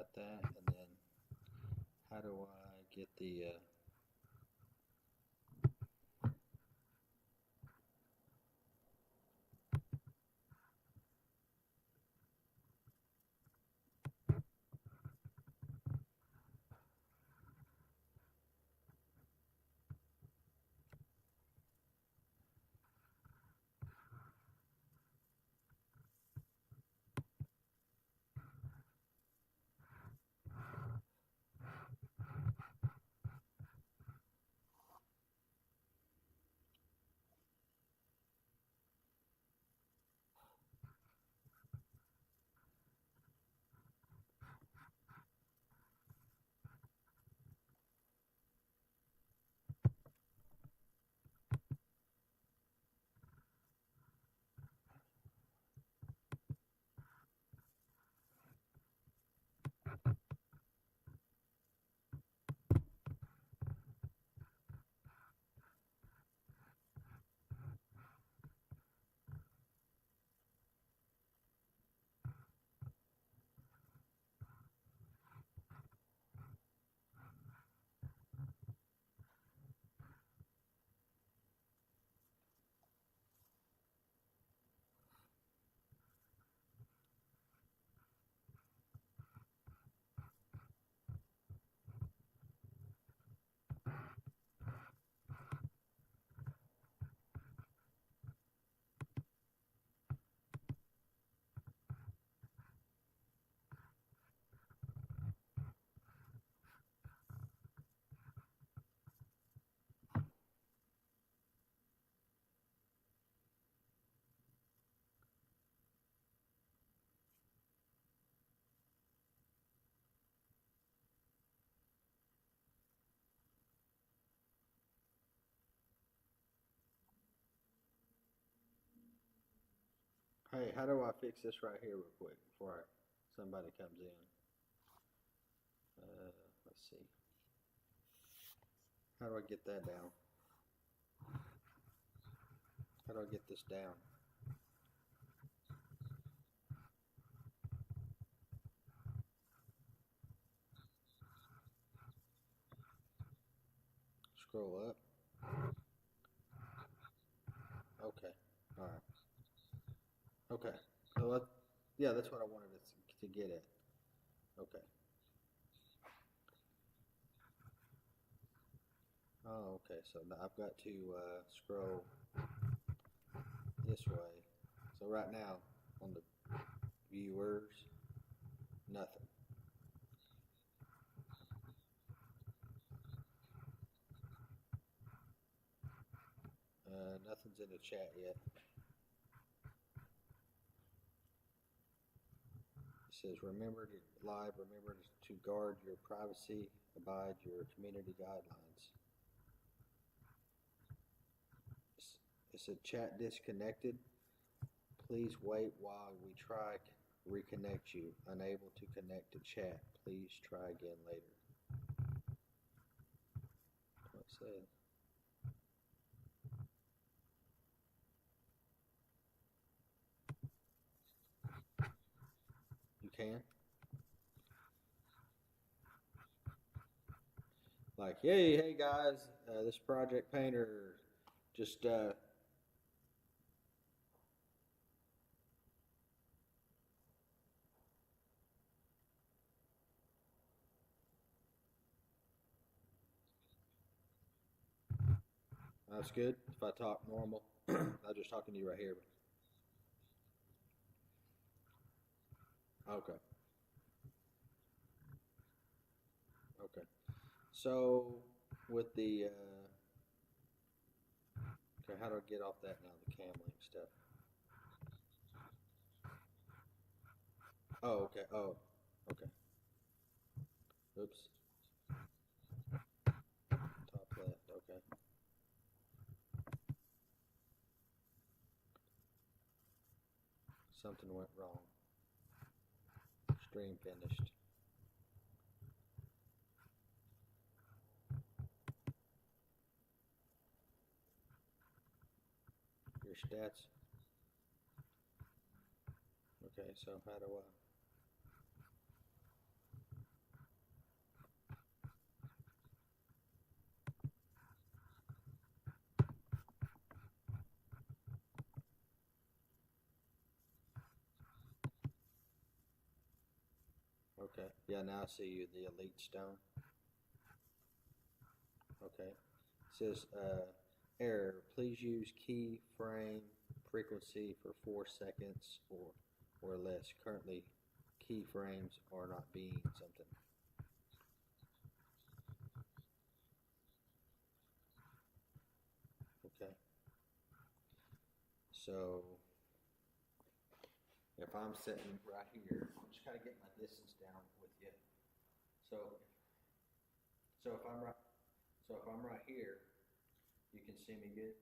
got that, and then how do I get the hey, how do I fix this right here real quick before somebody comes in? Let's see. How do I get that down? How do I get this down? Scroll up. Okay. All right. Okay. So yeah, that's what I wanted to get at. Okay. Oh, okay. So now I've got to scroll this way. So right now on the viewers, nothing. Nothing's in the chat yet. It says, remember to live, remember to guard your privacy, abide your community guidelines. It said chat disconnected. Please wait while we try reconnect you. Unable to connect to chat. Please try again later. What it said. You can? Like, hey guys, this Project Painter just that's good. If I talk normal, I'm just talking to you right here. Okay, okay. So with the okay, how do I get off that now? The cam link stuff. Oh, okay. Oh, okay. Oops. Top left. Okay. Something went wrong. Stream finished. Your stats. Okay, so how do I? Okay. Yeah, now I see you, the Elite Stone. Okay. It says, error. Please use keyframe frequency for 4 seconds or less. Currently, keyframes are not being something. Okay. So, if I'm sitting right here, I'm just kind of getting my distance down with you. So, so if I'm right, so if I'm right here, you can see me good.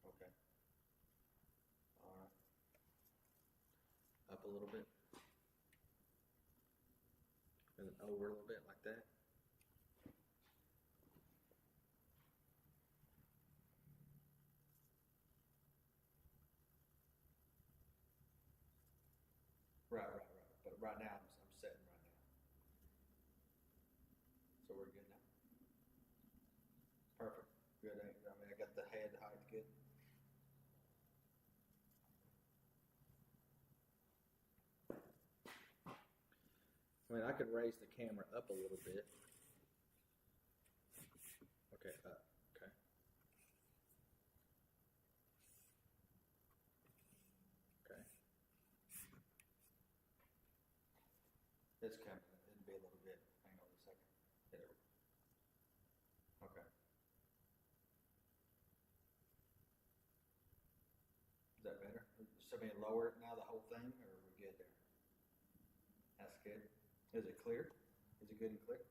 Okay. All right. Up a little bit, and then over a little bit like that. Right. But right now, I'm sitting right now. So we're good now. Perfect. Good. I mean, I got the head height good. I mean, I could raise the camera up a little bit. Okay, up. Okay. Okay. It's coming. It'll be a little bit. Hang on a second. There we go. Okay. Is that better? So being lower it now, the whole thing, or are we good there? That's good. Is it clear? Is it good and clear?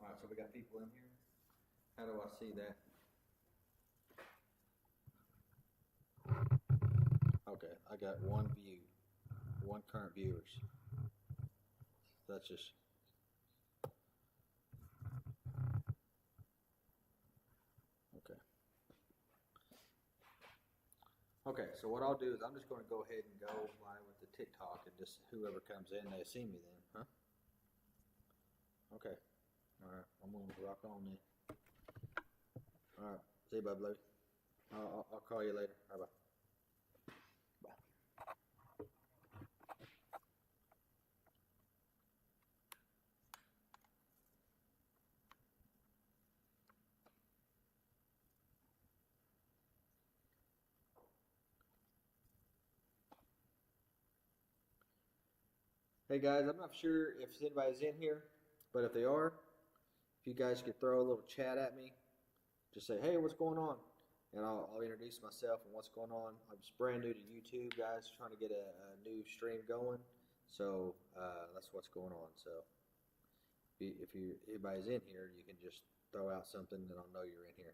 All right, so we got people in here. How do I see that? Okay, I got one view, one current viewers. That's just. Okay. Okay, so what I'll do is I'm just going to go ahead and go live with the TikTok, and just whoever comes in, they see me then, huh? Okay. All right, I'm going to rock on then. All right, see you, bye, Blue. I'll call you later. Bye bye. Hey guys, I'm not sure if anybody's in here, but if they are, if you guys could throw a little chat at me, just say, hey, what's going on? And I'll introduce myself and what's going on. I'm just brand new to YouTube, guys, trying to get a new stream going. So that's what's going on. So if anybody's in here, you can just throw out something, and I'll know you're in here.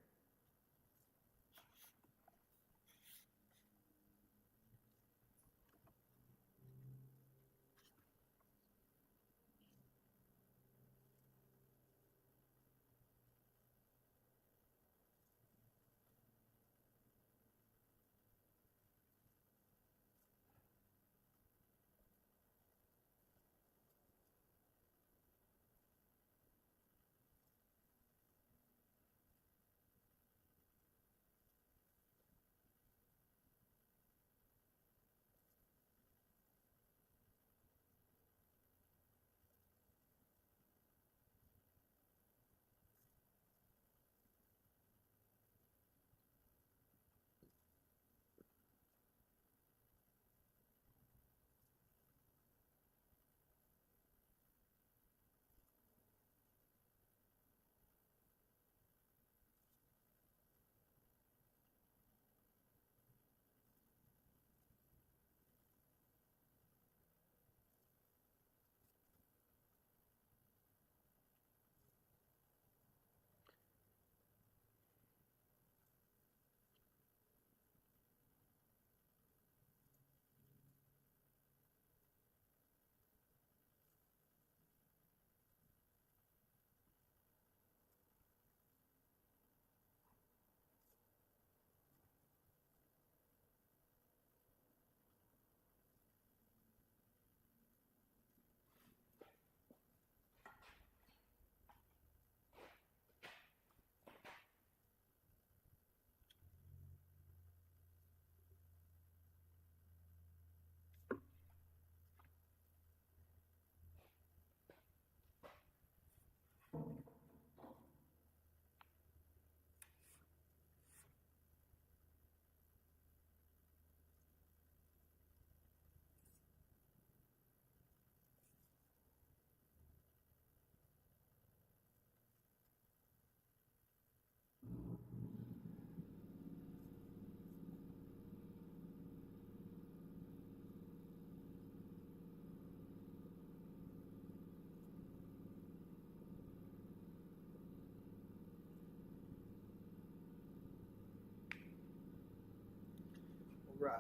right.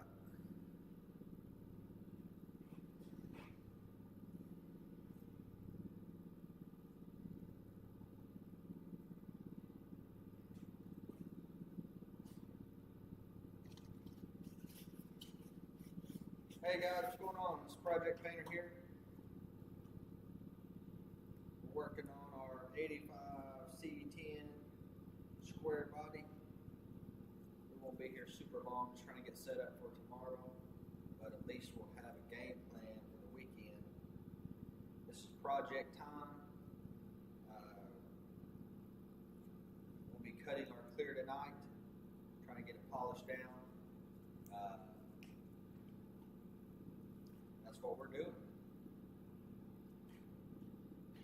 Hey guys, what's going on? It's Project Painter here. We're working on our 85 C10 square body. We won't be here super long, just trying to get set up for tomorrow, but at least we'll have a game plan for the weekend. This is project time. We'll be cutting our clear tonight, trying to get it polished down. That's what we're doing.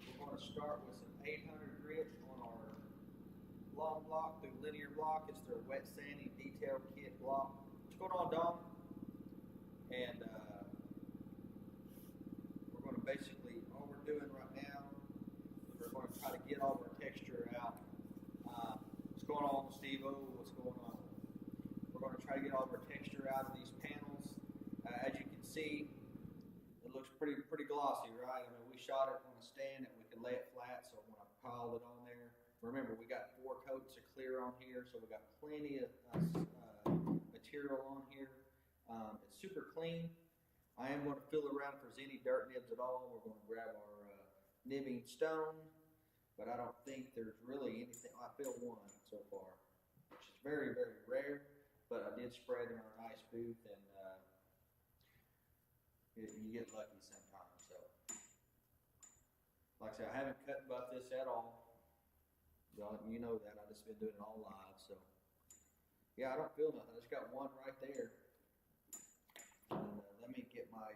We're going to start with some 800 grit on our long block through linear block. It's their wet sanding detail kit block. What's going on, Dom? And we're going to basically, all we're doing right now is we're going to try to get all of our texture out. What's going on, Steve-O? What's going on? We're going to try to get all of our texture out of these panels. As you can see, it looks pretty glossy, right? I mean, we shot it on a stand that we could lay it flat, so when I piled it on there, remember we got 4 coats of clear on here, so we got plenty of material on here. It's super clean. I am going to feel around if there's any dirt nibs at all. We're going to grab our nibbing stone, but I don't think there's really anything. I feel one so far, which is very, very rare, but I did spray it in our ice booth, and you get lucky sometimes. So, like I said, I haven't cut and buffed this at all. You know that. I've just been doing it all live. So, yeah, I don't feel nothing. I just got one right there. And, let me get my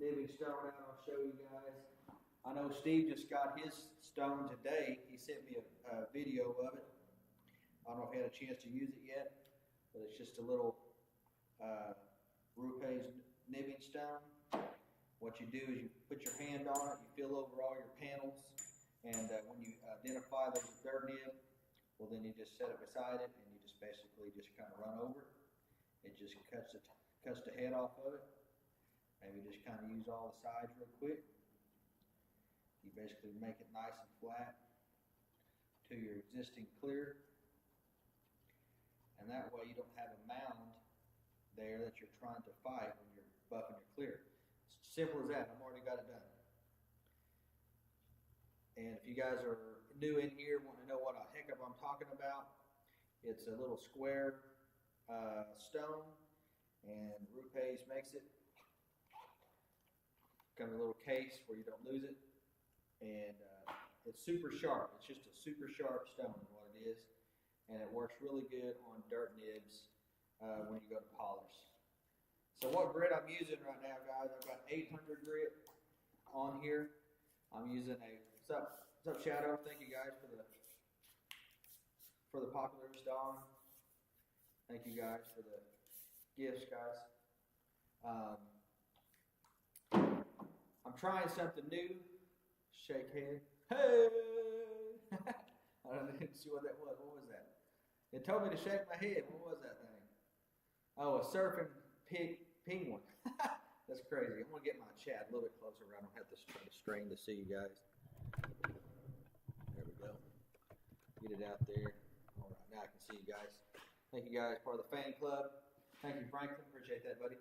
nibbing stone out. I'll show you guys. I know Steve just got his stone today. He sent me a video of it. I don't know if he had a chance to use it yet, but it's just a little Rupe's nibbing stone. What you do is you put your hand on it, you feel over all your panels, and when you identify there's a dirt nib, well then you just set it beside it and you just basically just kind of run over it. It just cuts the head off of it. Maybe just kind of use all the sides real quick. You basically make it nice and flat to your existing clear, and that way you don't have a mound there that you're trying to fight when you're buffing your clear. It's simple as that. I've already got it done. And if you guys are new in here, want to know what a heck of I'm talking about, it's a little square stone, and Rupe's makes it. Kind of a little case where you don't lose it, and it's super sharp. It's just a super sharp stone is what it is, and it works really good on dirt nibs when you go to polish. So what grit I'm using right now, guys, I've got 800 grit on here. I'm using a, what's up Shadow? Thank you guys for the populars, Don. Thank you guys for the gifts, guys. I'm trying something new. Shake head. Hey! I didn't see what that was. What was that? It told me to shake my head. What was that thing? Oh, a surfing penguin. That's crazy. I'm going to get my chat a little bit closer. I don't have to try to strain to see you guys. There we go. Get it out there. All right, now I can see you guys. Thank you guys, part of the fan club. Thank you, Franklin. Appreciate that, buddy.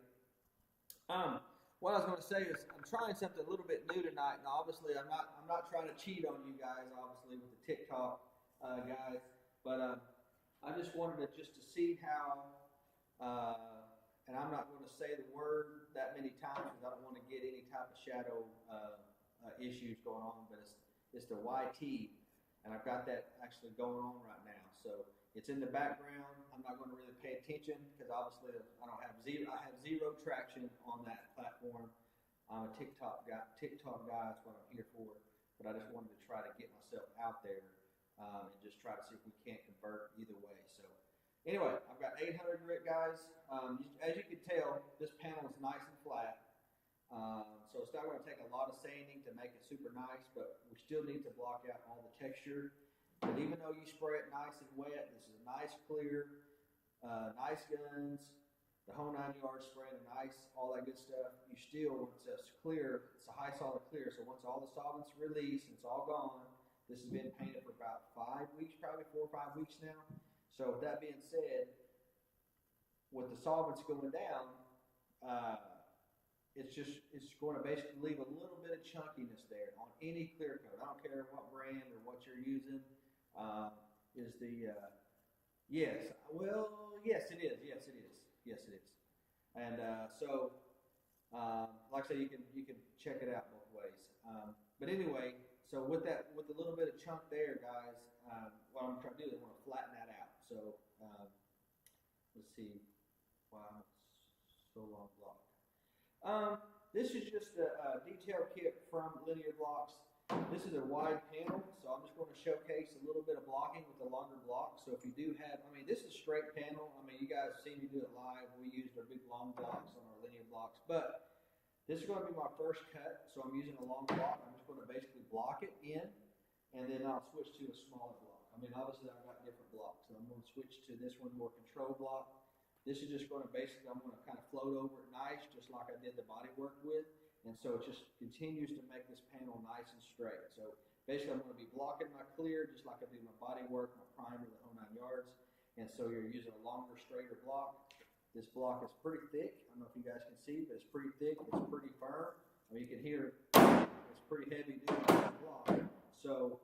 What I was going to say is I'm trying something a little bit new tonight, and obviously I'm not trying to cheat on you guys, obviously with the TikTok guys, but I just wanted to see how, and I'm not going to say the word that many times because I don't want to get any type of shadow issues going on, but it's the YT, and I've got that actually going on right now. So it's in the background. I'm not going to really pay attention because obviously I have zero traction on that platform. I'm a TikTok guy. That's what I'm here for. But I just wanted to try to get myself out there and just try to see if we can't convert either way. So anyway, I've got 800 grit, guys. As you can tell, this panel is nice and flat. So it's not going to take a lot of sanding to make it super nice, but we still need to block out all the texture. But even though you spray it nice and wet, this is a nice clear. nice guns, the whole 9 yards, spraying the nice, all that good stuff, you still, once it's clear, it's a high solid clear, so once all the solvent's released, it's all gone. This has been painted for about 5 weeks, probably 4 or 5 weeks now. So with that being said, with the solvents going down, it's going to basically leave a little bit of chunkiness there on any clear coat. I don't care what brand or what you're using. Yes, it is. Yes, it is. And like I say, you can check it out both ways. But anyway, so with a little bit of chunk there, guys, what I'm trying to do is I want to flatten that out. So let's see. Wow, it's so long blocked. This is just a detail kit from Linear Blocks. This is a wide panel, so I'm just going to showcase a little bit of blocking with a longer block. So if you do have, this is straight panel. You guys have seen me do it live. We used our big long blocks on our Linear Blocks, but this is going to be my first cut, so I'm using a long block. I'm just going to basically block it in, and then I'll switch to a smaller block. Obviously I've got different blocks, so I'm going to switch to this one, more control block. This is just going to basically, I'm going to kind of float over it nice, just like I did the body work with. And so it just continues to make this panel nice and straight. So basically I'm going to be blocking my clear just like I do my body work, my primer, the whole 9 yards. And so you're using a longer, straighter block. This block is pretty thick. I don't know if you guys can see, but it's pretty thick. It's pretty firm. You can hear it's pretty heavy duty block. So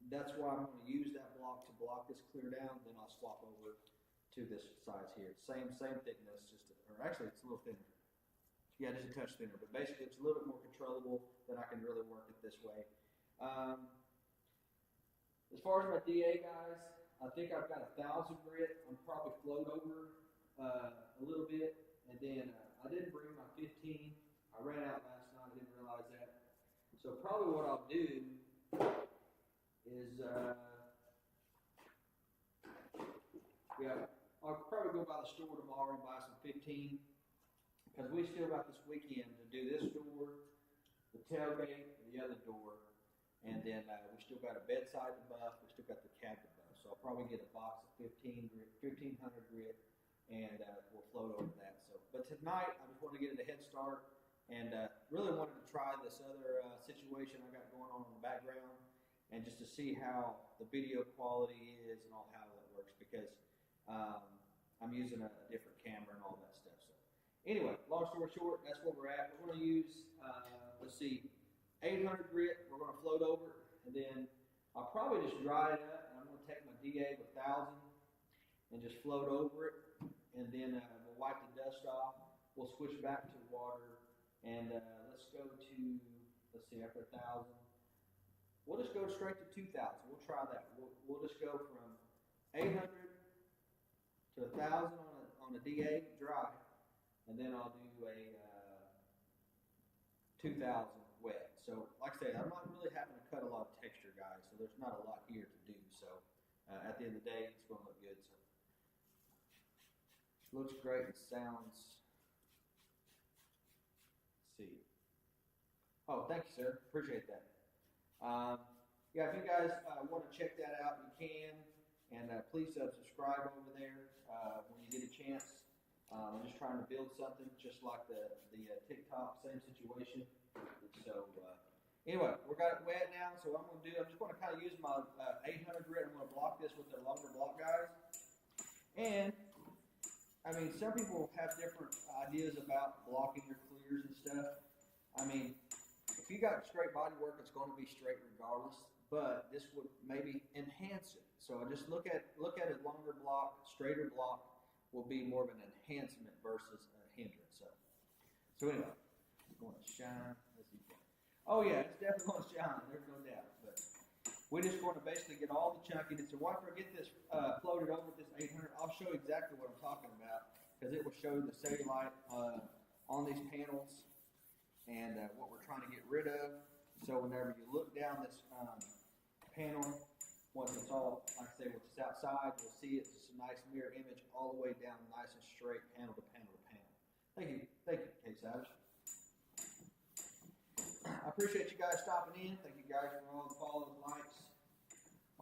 that's why I'm going to use that block to block this clear down. Then I'll swap over to this size here. Same thickness, or actually it's a little thinner. Yeah, just a touch thinner, but basically it's a little bit more controllable, then I can really work it this way. As far as my DA, guys, I think I've got 1,000 grit. I'm probably float over a little bit, and then I didn't bring my 15. I ran out last night, I didn't realize that. So probably what I'll do is, I'll probably go by the store tomorrow and buy some 15. Because we still got this weekend to do this door, the tailgate, and the other door, and then we still got a bedside to buff, we still got the cab to buff. So I'll probably get a box of 1500 grit, and we'll float over that. So, but tonight I just want to get it a head start, and really wanted to try this other situation I got going on in the background, and just to see how the video quality is and all how that works, because I'm using a different camera and all that stuff. So. Anyway, long story short, that's where we're at. We're going to use, 800 grit. We're going to float over it, and then I'll probably just dry it up, and I'm going to take my DA with 1,000 and just float over it, and then we'll wipe the dust off. We'll switch back to water, and let's go to, after 1,000, we'll just go straight to 2,000. We'll try that. We'll just go from 800 to 1,000 on a DA dry. And then I'll do a 2,000 wet. So, like I said, I'm not really having to cut a lot of texture, guys. So there's not a lot here to do. So at the end of the day, it's going to look good. So looks great. It sounds. Let's see. Oh, thank you, sir. Appreciate that. If you guys want to check that out, you can. And please subscribe over there when you get a chance. I'm just trying to build something just like the TikTok, same situation. So anyway, we got it wet now. So what I'm going to do, I'm just going to kind of use my 800 grit. I'm going to block this with the longer block, guys. And some people have different ideas about blocking your clears and stuff. If you got straight body work, it's going to be straight regardless. But this would maybe enhance it. So I just look at a longer block, straighter block. Will be more of an enhancement versus a hindrance. So anyway, it's going to shine. Let's see. Oh yeah, it's definitely going to shine. There's no doubt. But we just want to basically get all the chunkiness. So once I get this floated over with this 800, I'll show you exactly what I'm talking about, because it will show the cellulite on these panels and what we're trying to get rid of. So whenever you look down this panel, once it's all, like I say, once it's outside, you'll see it's just a nice mirror image all the way down, nice and straight, panel to panel to panel. Thank you, Kate Savage. I appreciate you guys stopping in. Thank you guys for all the follows, likes,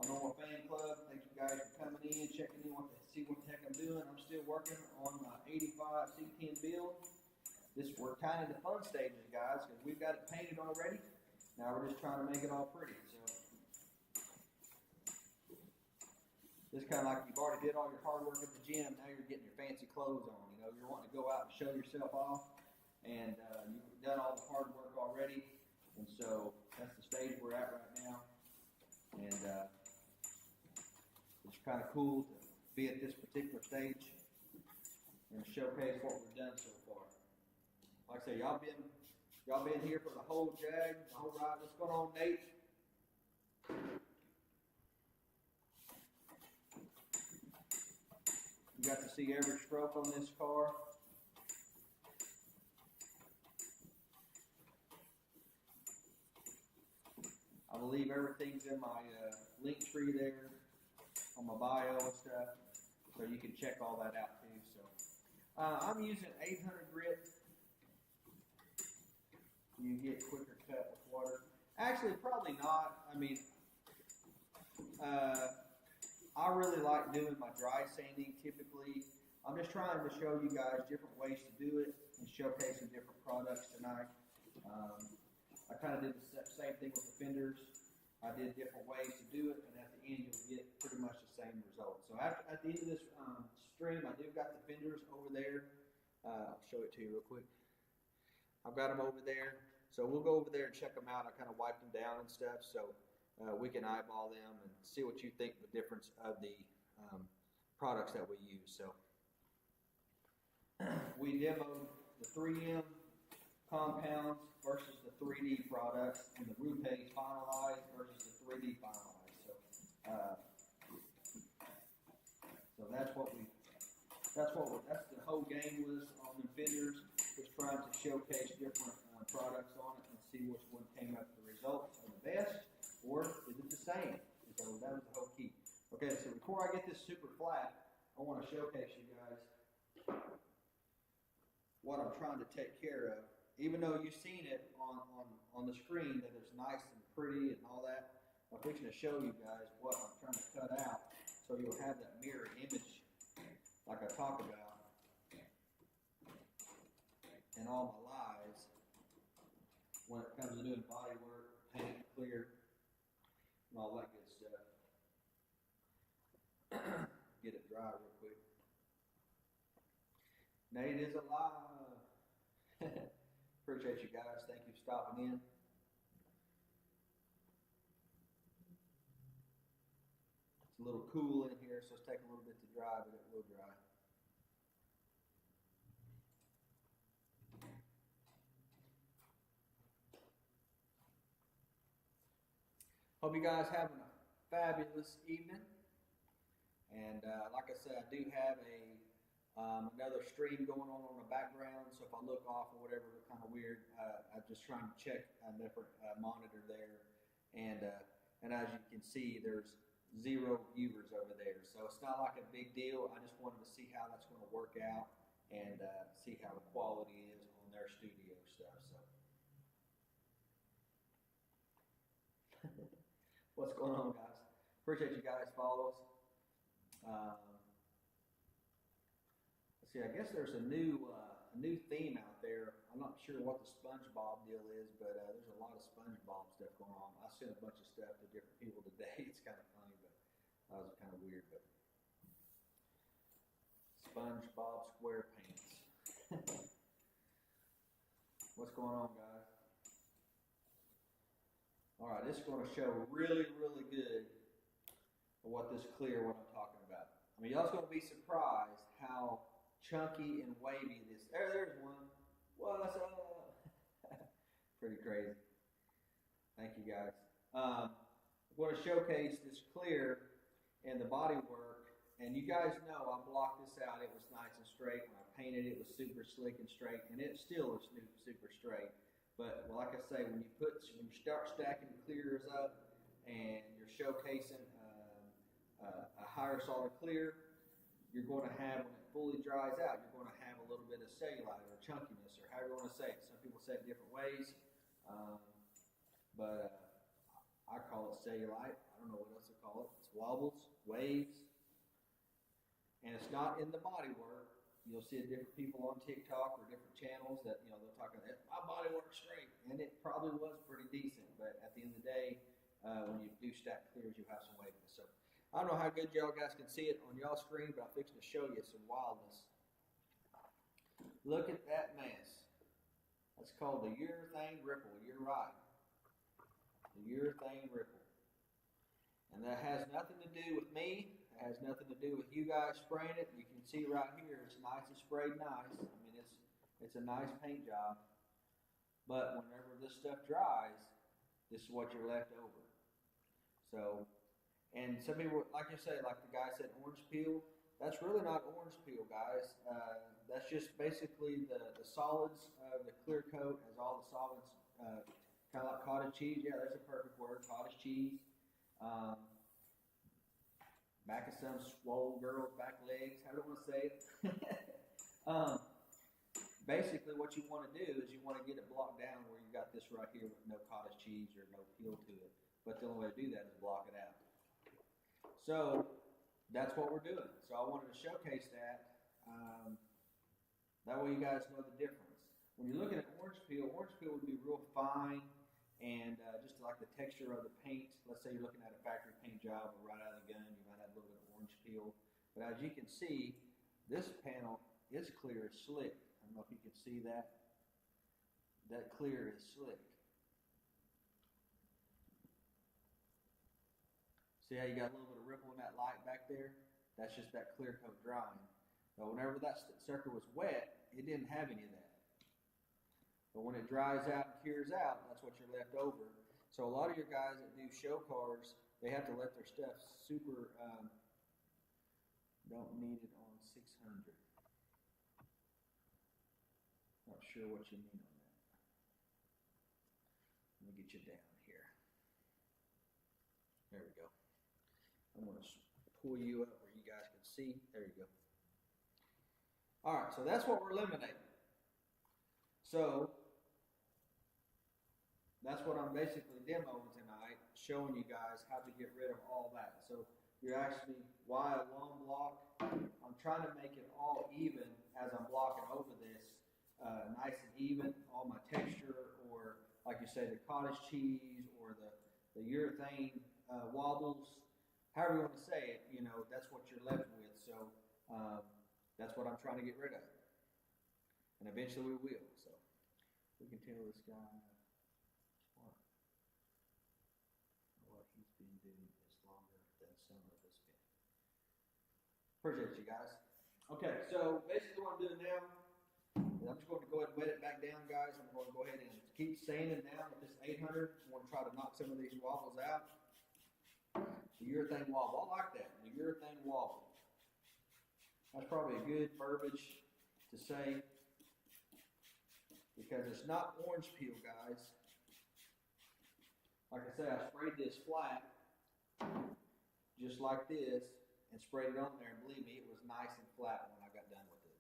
my normal fan club. Thank you guys for coming in, checking in with us. see what the heck I'm doing. I'm still working on my 85 C10 build. We're kind of in the fun stages, guys, because we've got it painted already. Now we're just trying to make it all pretty. So this kind of like you've already did all your hard work at the gym. Now you're getting your fancy clothes on. You know, you're wanting to go out and show yourself off, and you've done all the hard work already. And so that's the stage we're at right now. And it's kind of cool to be at this particular stage and showcase what we've done so far. Like I say, y'all been here for the whole jag, the whole ride. What's going on, Nate? You got to see every stroke on this car. I believe everything's in my link tree there on my bio and stuff, so you can check all that out too. So I'm using 800 grit. You get quicker cut with water. Actually, probably not. I mean, I really like doing my dry sanding typically. I'm just trying to show you guys different ways to do it and showcase some different products tonight. I kind of did the same thing with the fenders. I did different ways to do it, and at the end you'll get pretty much the same result. So at the end of this stream, I do got the fenders over there. I'll show it to you real quick. I've got them over there. So we'll go over there and check them out. I kind of wiped them down and stuff, so we can eyeball them and see what you think the difference of the products that we use. So we demoed the 3M compounds versus the 3D products, and the Rupe finalized versus the 3D finalized. So that's the whole game was on the fenders, was trying to showcase different products on it and see which one came up the results are the best, or is it the same? So that was the whole key. Okay, so before I get this super flat, I want to showcase you guys what I'm trying to take care of. Even though you've seen it on the screen that it's nice and pretty and all that, I'm fixing to show you guys what I'm trying to cut out so you'll have that mirror image like I talk about in all my lives when it comes to doing body work, paint, clear, and all that good stuff. Get it dry real quick. Nate is alive. Appreciate you guys. Thank you for stopping in. It's a little cool in here, so it's taking a little bit to dry, but it will dry. Hope you guys having a fabulous evening. And like I said, I do have another stream going on the background, so if I look off or whatever, look kind of weird, I'm just trying to check a different monitor there. And as you can see, there's 0 viewers over there. So it's not like a big deal. I just wanted to see how that's going to work out and see how the quality is on their studio stuff. So what's going on, guys? Appreciate you guys follow us. Let's see, I guess there's a new theme out there. I'm not sure what the SpongeBob deal is, but there's a lot of SpongeBob stuff going on. I sent a bunch of stuff to different people today. It's kind of funny, but that was kind of weird. But SpongeBob SquarePants. What's going on, guys? All right, this is going to show really, really good what I'm talking about. I mean, y'all's going to be surprised how chunky and wavy this. There's one. What's up? Pretty crazy. Thank you, guys. I'm going to showcase this clear and the body work. And you guys know I blocked this out. It was nice and straight. When I painted it, it was super slick and straight, and it still is super straight. But like I say, when you start stacking the clears up and you're showcasing a higher solid clear, you're going to have, when it fully dries out, you're going to have a little bit of cellulite or chunkiness, or however you want to say it. Some people say it different ways, but I call it cellulite. I don't know what else to call it. It's wobbles, waves, And it's not in the body work. You'll see different people on TikTok or different channels that, they'll talk about, my body works straight. And it probably was pretty decent, but at the end of the day, when you do stack clears, you have some waviness. So I don't know how good y'all guys can see it on y'all screen, but I'm fixing to show you some wildness. Look at that mess. That's called the urethane ripple. You're right. The urethane ripple. And that has nothing to do with me. It has nothing to do with you guys spraying it. You can see right here, it's nice and sprayed nice. I mean, it's a nice paint job. But whenever this stuff dries, this is what you're left over. So, and some people, like you say, like the guy said, orange peel. That's really not orange peel, guys. That's just basically the solids of the clear coat has all the solids, kind of like cottage cheese. Yeah, that's a perfect word, cottage cheese. Back of some swole girl's back legs, how do I want to say it? Basically what you want to do is you want to get it blocked down where you got this right here with no cottage cheese or no peel to it. But the only way to do that is block it out. So that's what we're doing. So I wanted to showcase that. That way you guys know the difference. When you're looking at orange peel would be real fine and just like the texture of the paint. Let's say you're looking at a factory paint job or right out of the gun, you might have a little bit of orange peel. But as you can see, this panel is clear as slick. I don't know if you can see that. That clear is slick. See how you got a little bit of ripple in that light back there? That's just that clear coat drying. But whenever that sucker was wet, it didn't have any of that. But when it dries out and cures out, that's what you're left over. So a lot of your guys that do show cars, they have to let their stuff super, don't need it on 600. Not sure what you mean on that. Let me get you down here. There we go. I'm going to pull you up where you guys can see. There you go. All right, so that's what we're eliminating. So that's what I'm basically demoing tonight, showing you guys how to get rid of all that. So you're actually, why a long block? I'm trying to make it all even as I'm blocking over this, nice and even, all my texture, or like you say, the cottage cheese, or the urethane wobbles, however you want to say it, that's what you're left with. So that's what I'm trying to get rid of. And eventually we will. So we can tell this guy what he's been doing is longer than some of us been. Appreciate you guys. Okay, so basically what I'm doing now is I'm just going to go ahead and wet it back down, guys. I'm going to go ahead and keep sanding down with this 800. I want to try to knock some of these wobbles out. The urethane wobble, I like that. The urethane wobble. That's probably a good verbiage to say because it's not orange peel, guys. Like I said, I sprayed this flat just like this and sprayed it on there, and believe me, it was nice and flat when I got done with it.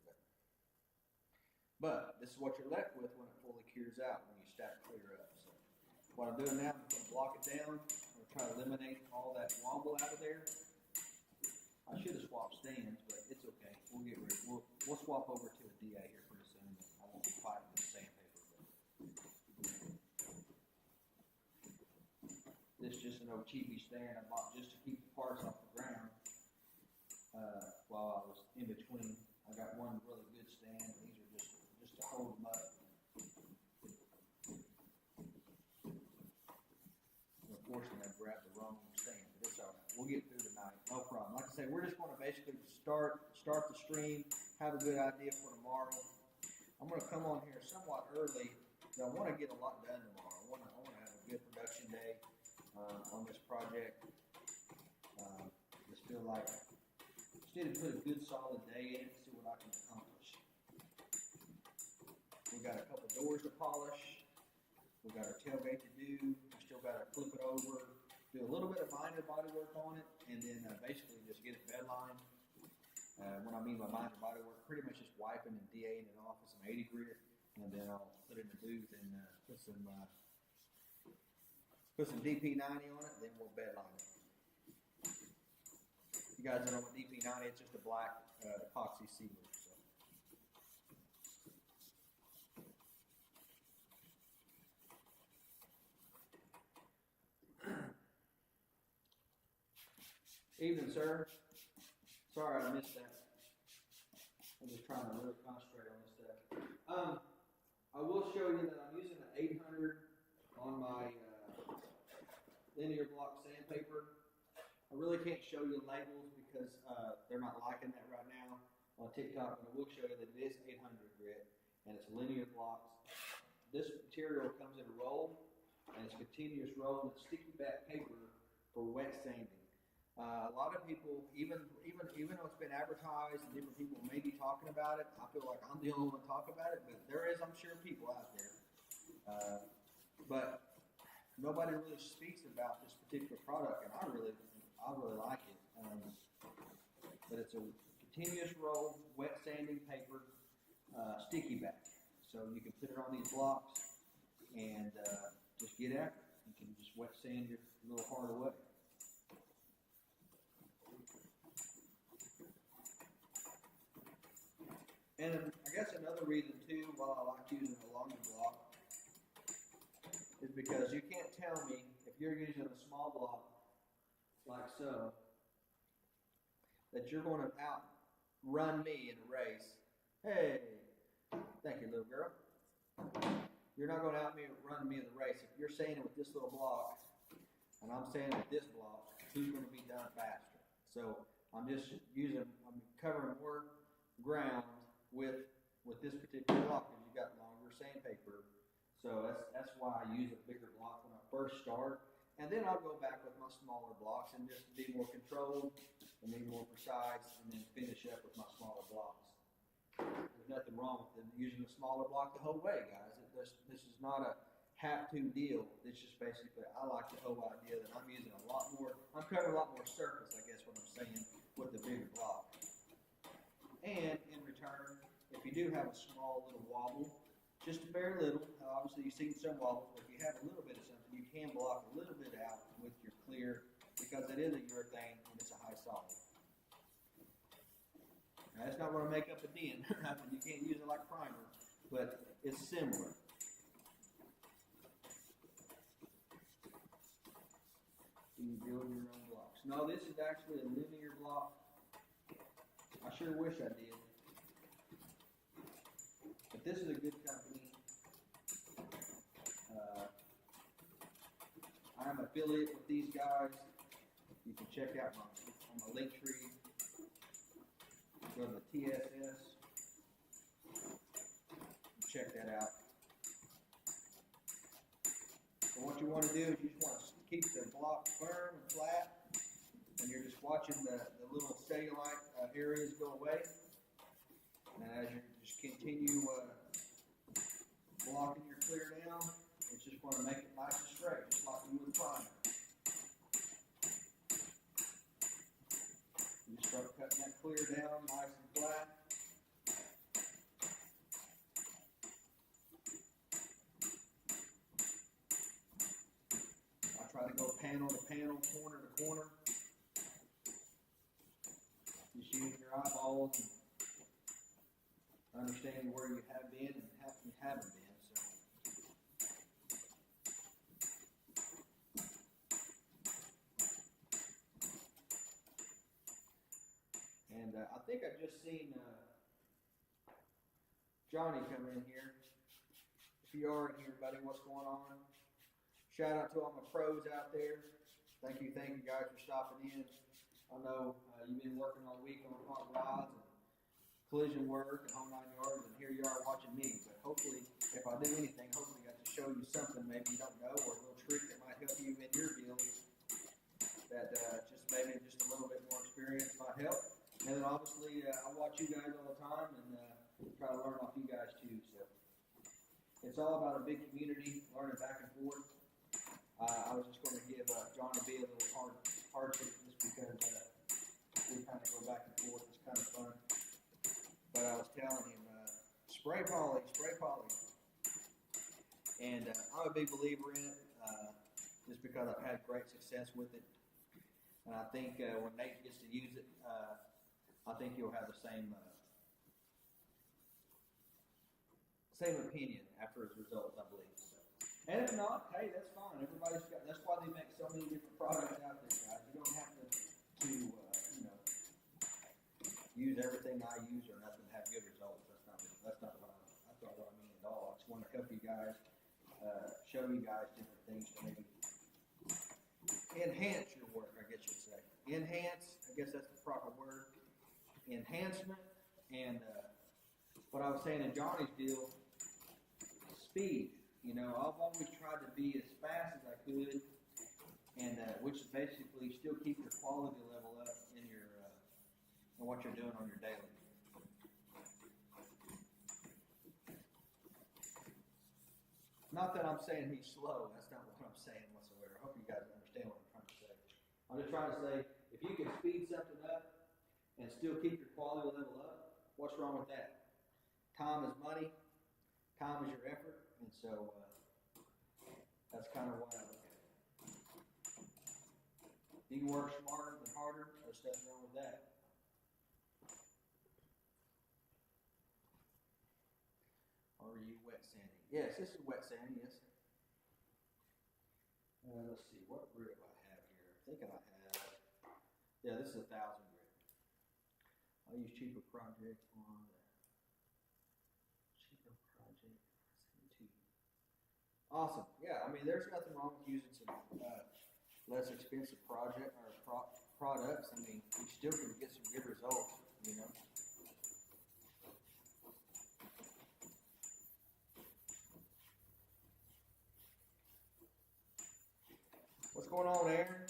But this is what you're left with when it fully cures out, when you stack clear up. So what I'm doing now, I'm going to block it down. I'm going to try to eliminate all that wobble out of there. I should have swapped stands, but it's okay. We'll get rid of it. We'll swap over to a DA here pretty soon. I won't be fighting with sandpaper. This is just an old cheapy stand I bought just to keep the parts off the ground while I was in between. I got one really good stand. These are just to hold them up. Unfortunately, I grabbed the wrong stand, but it's all right. We'll get through tonight, no problem. Like I say, we're just going to basically start the stream, have a good idea for tomorrow. I'm going to come on here somewhat early, but I want to get a lot done tomorrow. I want to have a good production day on this project. Just feel like just need to put a good solid day in it, see what I can accomplish. We got a couple doors to polish. We got our tailgate to do. We still got to flip it over, do a little bit of minor body work on it, and then basically just get it bedlined. What I mean by minor body work, pretty much just wiping and DAing it off with some 80 grit, and then I'll put it in the booth and put some DP90 on it, then we'll bedline it. you guys know what DP90, it's just a black epoxy sealer. So. Evening, sir. Sorry I missed that. I'm just trying to really concentrate on this stuff. I will show you that I'm using an 800 on my linear block sandpaper. I really can't show you labels because they're not liking that right now on TikTok, but I will show you that it is 800 grit and it's linear blocks. This material comes in a roll and it's continuous roll with sticky back paper for wet sanding. A lot of people, even though it's been advertised and different people may be talking about it, I feel like I'm the only one talking about it, but there is, I'm sure, people out there. But nobody really speaks about this particular product, and I really like it. But it's a continuous roll, wet sanding paper, sticky back. So you can put it on these blocks and just get after it. You can just wet sand your little heart away. And I guess another reason too, why I like using a longer block, is because you can't tell me if you're using a small block like so, that you're going to outrun me in a race. Hey, thank you, little girl. You're not going to outrun me in the race. If you're sanding with this little block, and I'm sanding with this block, who's going to be done faster? So I'm covering more ground with this particular block because you've got longer sandpaper. So that's why I use a bigger block when I first start. And then I'll go back with my smaller blocks and just be more controlled and be more precise and then finish up with my smaller blocks. There's nothing wrong with using the smaller block the whole way, guys. This is not a have-to deal. It's just basically, I like the whole idea that I'm using I'm covering a lot more surface, I guess what I'm saying, with the bigger block. And in return, if you do have a small little wobble, just a very little, obviously you've seen some wobbles, but if you have a little bit of something, you can block a little bit out with your clear, because it is a urethane and it's a high solid. Now, it's not going to make up a dent or nothing. You can't use it like primer, but it's similar. You build your own blocks. No, this is actually a linear block. I sure wish I did. But this is a good company. I'm affiliate with these guys. You can check out on my link tree. Go to the TSS. Check that out. So what you want to do is you just want to keep the block firm and flat, and you're just watching the little cellulite areas go away. And as you just continue blocking your clear down, it's just going to make it nice and straight, just like you would primer. You start cutting that clear down nice and flat. I try to go panel to panel, corner to corner. Just use your eyeballs and understanding where you have been and you haven't been. And I think I've just seen Johnny come in here. If you are in here, buddy, what's going on? Shout out to all my pros out there. Thank you guys for stopping in. I know you've been working all week on hot rods and collision work and whole 9 yards, and here you are watching me. But hopefully, if I do anything, hopefully I got to show you something maybe you don't know, or a little trick that might help you in your deals. That just maybe just a little bit more experience might help. And then obviously, I watch you guys all the time and try to learn off you guys too. So it's all about a big community, learning back and forth. I was just going to give Johnny B a little hardship just because we kind of go back and forth. It's kind of fun. But I was telling him, spray poly. And I'm a big believer in it just because I've had great success with it. And I think when Nate gets to use it, I think you'll have the same opinion after his results, I believe. So. And if not, hey, that's fine. Everybody's got. That's why they make so many different products out there, guys. You don't have to use everything I use or nothing to have good results. That's not what I mean at all. I just want to help you guys, show you guys different things to maybe enhance your work, I guess you'd say. Enhance, I guess that's the proper word. Enhancement, and what I was saying in Johnny's deal, speed. I've always tried to be as fast as I could, and which is basically still keep your quality level up in your in what you're doing on your daily. Not that I'm saying he's slow. That's not what I'm saying whatsoever. I hope you guys understand what I'm trying to say. I'm just trying to say, if you can speed something up and still keep your quality level up, what's wrong with that? Time is money. Time is your effort. And so that's kind of what I look at. You can work smarter than harder. There's nothing wrong with that. Or are you wet sanding? Yes, this is wet sanding, yes. Let's see, what grit do I have here? I'm thinking I have, yeah, this is 1,000 grit. I'll use cheaper project on cheaper project. Awesome, yeah, I mean, there's nothing wrong with using some less expensive products. I mean, you still can get some good results, What's going on, Aaron?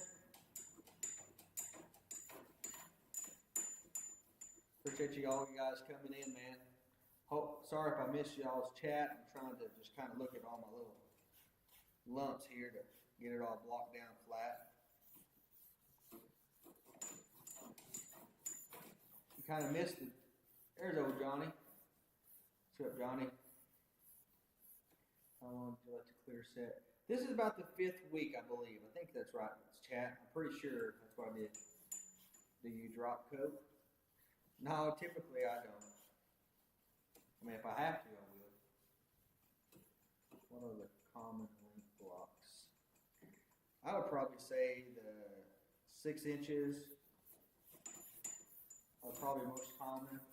Appreciate you guys coming in, man. Sorry if I missed y'all's chat. I'm trying to just kind of look at all my little lumps here to get it all blocked down flat. You kind of missed it. There's old Johnny. What's up, Johnny? How long do you let the clear set? This is about the 5th week, I believe. I think that's right. It's chat. I'm pretty sure that's what I did. Do you drop coat? No, typically I don't. I mean, if I have to, I will. What are the common length blocks? I would probably say the 6 inches are probably most common.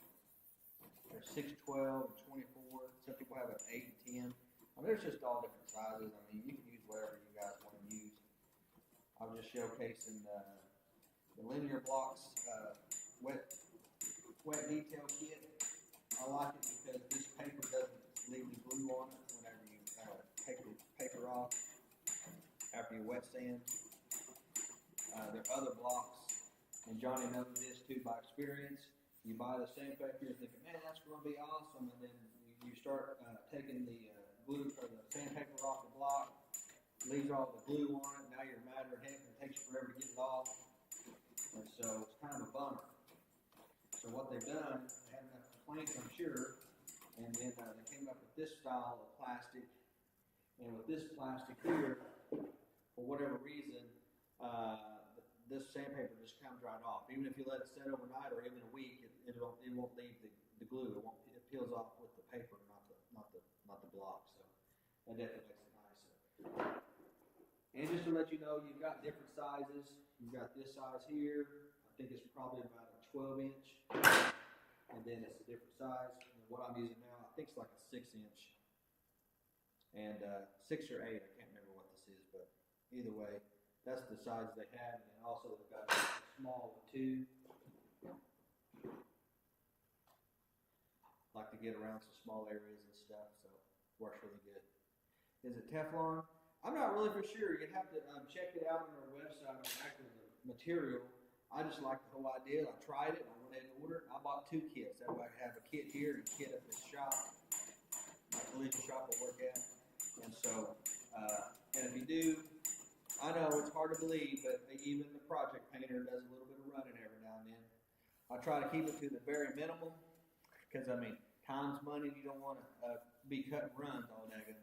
There's 6, 12, and 24. Some people have an 8 and 10. I mean, there's just all different sizes. I mean, you can use whatever you guys want to use. I'm just showcasing the linear blocks wet detail kit. I like it because this paper doesn't leave the glue on it whenever you take the paper off after you wet sand. There are other blocks, and Johnny knows this too by experience. You buy the sandpaper, you're thinking, man, that's going to be awesome, and then you start taking the glue or the sandpaper off the block, leaves all the glue on it. Now you're mad at heck, and it takes forever to get it off, and so it's kind of a bummer. So what they've done, they had enough complaints, I'm sure, and then they came up with this style of plastic, and with this plastic here, for whatever reason, this sandpaper just kind of dried off. Even if you let it set overnight or even a week, it won't leave the glue. It peels off with the paper, not the block. So that definitely makes it nicer. And just to let you know, you've got different sizes. You've got this size here. I think it's probably about a 12-inch, and then it's a different size. And what I'm using now, I think it's like a 6-inch, and 6 or 8. I can't remember what this is, but either way. That's the size they have, and then also they've got a small one too. Like to get around some small areas and stuff, so works really good. Is it Teflon? I'm not really for sure. You'd have to check it out on our website on actually the material. I just like the whole idea. I tried it. I went ahead and ordered it. I bought 2 kits. That way I have a kit here and a kit at the shop. My collision shop I work at. And so, and if you do, I know it's hard to believe, but even the project painter does a little bit of running every now and then. I try to keep it to the very minimum, because I mean, time's money. You don't want to be cutting runs all day.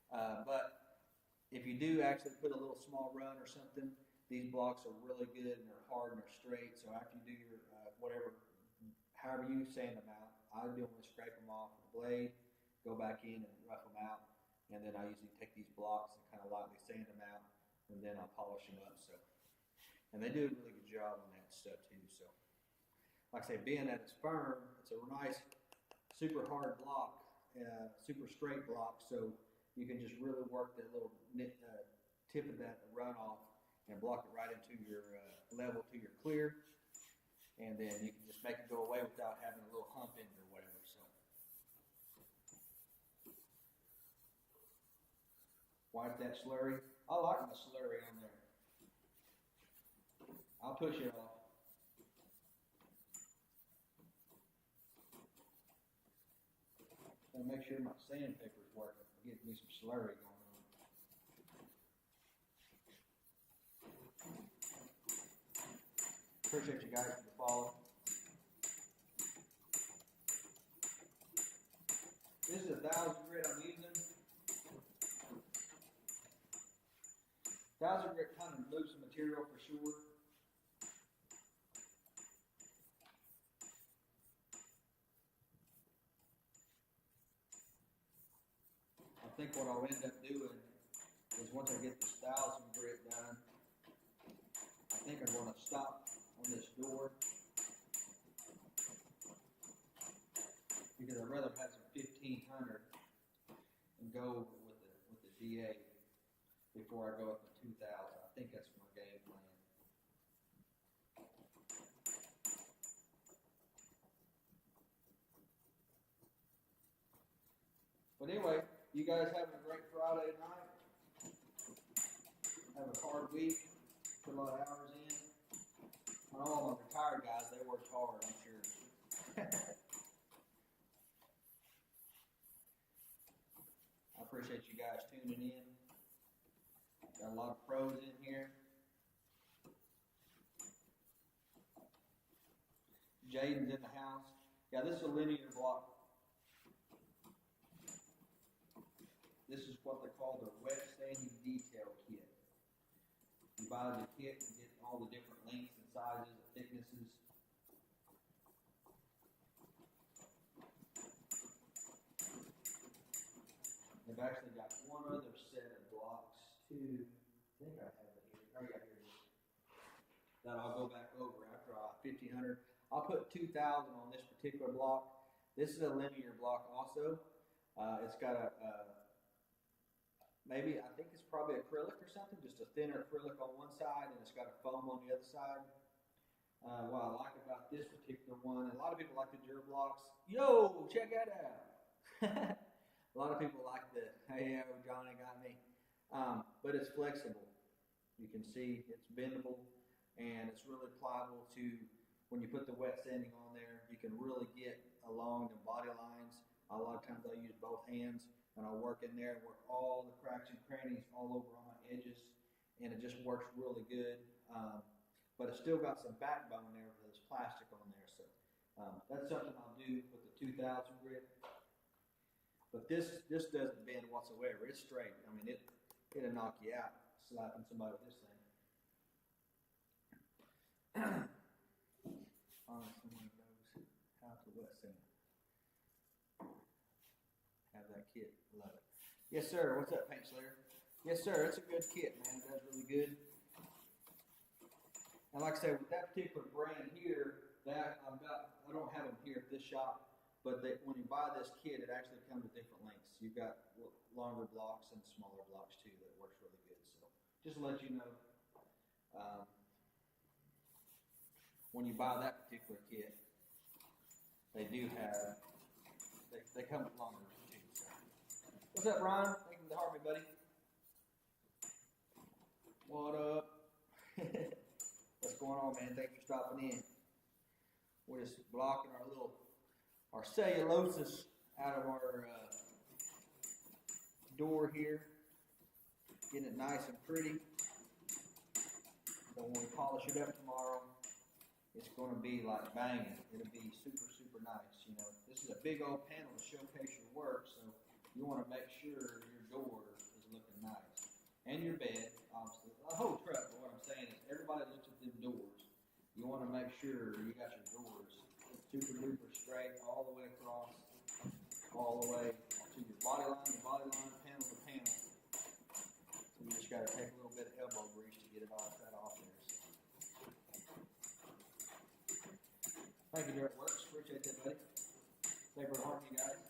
But if you do actually put a little small run or something, These blocks are really good and they're hard and they're straight. So after you do your however you sand them out, I normally scrape them off with a blade, go back in and rough them out, and then I usually take these blocks and kind of lightly sand them out, and then I'll polish them up. So, and they do a really good job on that stuff too. So, like I say, being that it's firm, it's a nice, super hard block, super straight block. So you can just really work that little tip of that runoff and block it right into your level to your clear, and then you can just make it go away without having a little hump in it or whatever. So wipe that slurry. I like my slurry on there. I'll push it off. And make sure my sandpaper is working. Get me some slurry going on. Appreciate you guys for the follow. This is a 1,000 grit I'm using. 1,000 grit kind of removes some material for sure. I think what I'll end up doing is once I get this 1,000 grit done, I think I'm going to stop on this door because I'd rather have some 1,500 and go with the DA before I go up to 2,000. I think that's my game plan. But anyway, you guys having a great Friday night. Have a hard week. Put a lot of hours in. I know all my retired guys, they worked hard, I'm sure. I appreciate you guys tuning in. Got a lot of pros in here. Jaden's in the house. Yeah, this is a linear block. This is what they call the wet sanding detail kit. You buy the kit and get all the different lengths and sizes and thicknesses. They've actually got one other set of blocks too. I think I have it here. Oh yeah, here it is. That I'll go back over after 1,500. I'll put 2,000 on this particular block. This is a linear block also. It's got a maybe, I think it's probably acrylic or something, just a thinner acrylic on one side, and it's got a foam on the other side. What I like about this particular one, and a lot of people like the Dur blocks. Yo, check that out. A lot of people like the, hey, Johnny got me. But it's flexible. You can see it's bendable, and it's really pliable to, when you put the wet sanding on there, you can really get along the body lines. A lot of times I use both hands. And I'll work in there and work all the cracks and crannies all over on my edges, and it just works really good. But it's still got some backbone there for this plastic on there, so that's something I'll do with the 2,000 grit. But this doesn't bend whatsoever. It's straight. I mean, it'll knock you out slapping somebody with this thing. Honestly, someone knows how to wet sand. Have that kit. Love it. Yes, sir. What's up, Paint Slayer? Yes, sir. It's a good kit, man. It does really good. And like I said, with that particular brand here, that I don't have them here at this shop, but when you buy this kit, it actually comes with different lengths. You've got longer blocks and smaller blocks too. That works really good. So just to let you know, when you buy that particular kit, they do have they come with longer. What's up, Ron? Thank you for the heart, buddy. What up? What's going on, man? Thanks for stopping in. We're just blocking our cellulosis out of our door here. Getting it nice and pretty. So when we polish it up tomorrow, it's going to be like banging. It'll be super, super nice. You know, this is a big old panel to showcase your work, so you want to make sure your door is looking nice. And your bed, obviously. The whole truck, but what I'm saying is everybody looks at them doors. You want to make sure you got your doors super duper straight all the way across, all the way to your body line to body line, panel to panel. So you just got to take a little bit of elbow grease to get it all that off there. So. Thank you, Dirt Works. Appreciate that, buddy. Favor of heart, you guys.